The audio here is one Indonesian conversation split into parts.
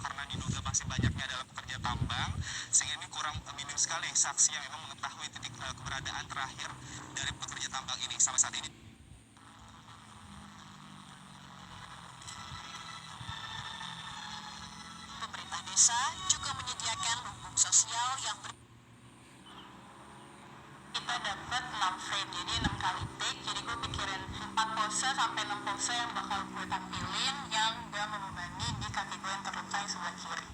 karena diduga masih banyaknya adalah pekerja tambang, sehingga ini kurang minim sekali saksi yang memang mengetahui titik keberadaan terakhir dari pekerja tambang ini. Sampai saat ini pemerintah desa juga menyediakan lumbung sosial yang kita dapat 6 frame, jadi 6 kali take. Jadi gue pikirin 4 pose sampai 6 pose yang bakal gue tampilin yang gak membebani di kaki gue yang terluka yang sebelah kiri.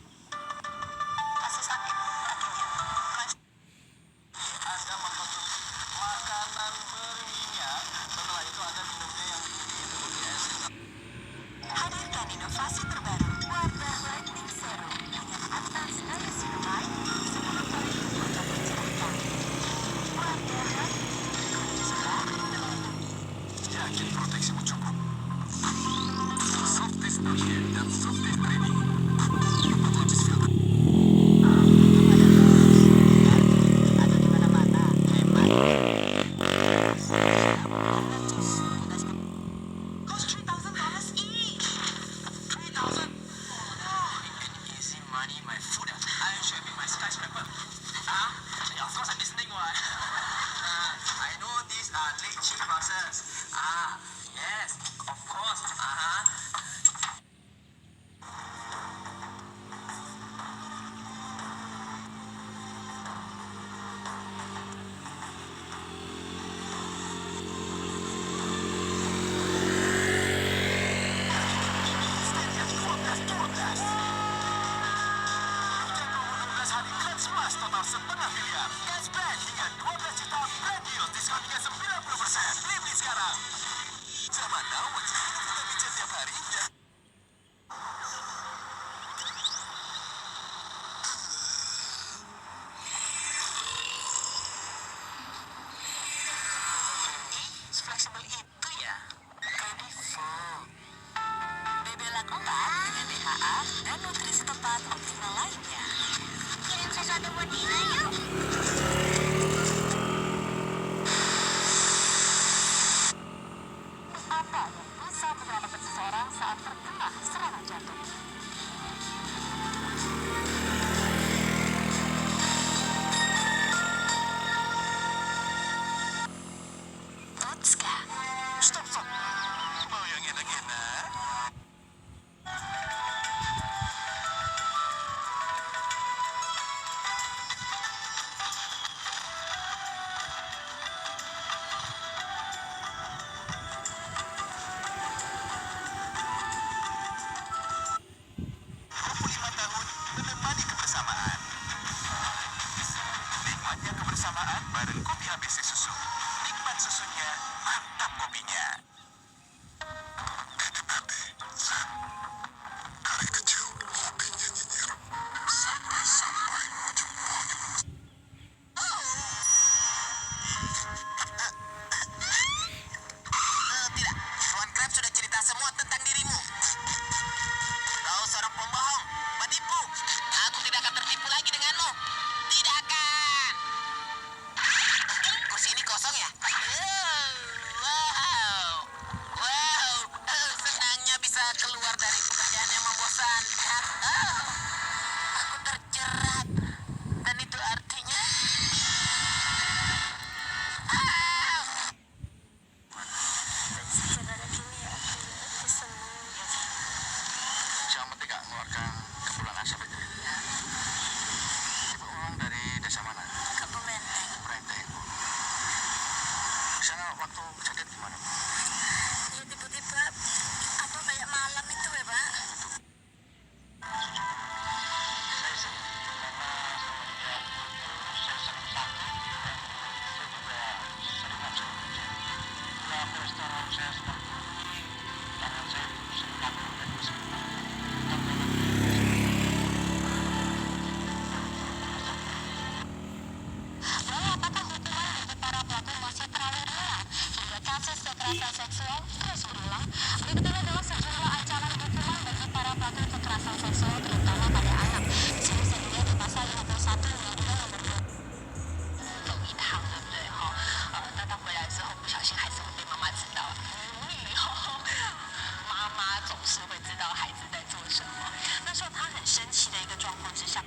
Masih sakit kakinya. ada mengkonsumsi makanan berminyak, setelah itu ada minumnya yang diminum es. Hadirkan inovasi terbaru Wardah Lightning Serum dengan atas niacinamide 10 kali lipat mencerahkan. Wardah Yakin proteksimu cukup. Softies Clear dan Softies Ready. Habis filter. ada di mana-mana. Cost $3,000 each. 3,000. Oh, easy money, my food. I should be my skyscraper. Yeah, of course I'm listening. What? I know these are lychee process. Yes, of course. Total setengah miliar. Cashback hingga 12 juta. Brand deal diskon hingga 90%. Beli sekarang. Zaman now, wajib minum vitamin C tiap hari dan Fleksibel itu ya. Credivo. Bebela Kompak dengan DHA dan nutrisi tepat optimal lainnya. Kirim sesuatu buat Dina yuk. Apa yang bisa menyelamatkan seseorang saat terkena serangan jantung? Totska. stop. Mau yang enak-enak? Menemani kebersamaan. Nikmatnya kebersamaan bareng kopi ABC susu. Nikmat susunya, mantap kopinya. Dari kecil, hobinya nyinyir. Sampai Tidak, Tuan Krab sudah cerita semua tentang dirimu. Kau seorang pembohong, penipu. Aku tidak akan tertipu lagi denganmu. Tidak akan. Ku 很生气的一个状况之下。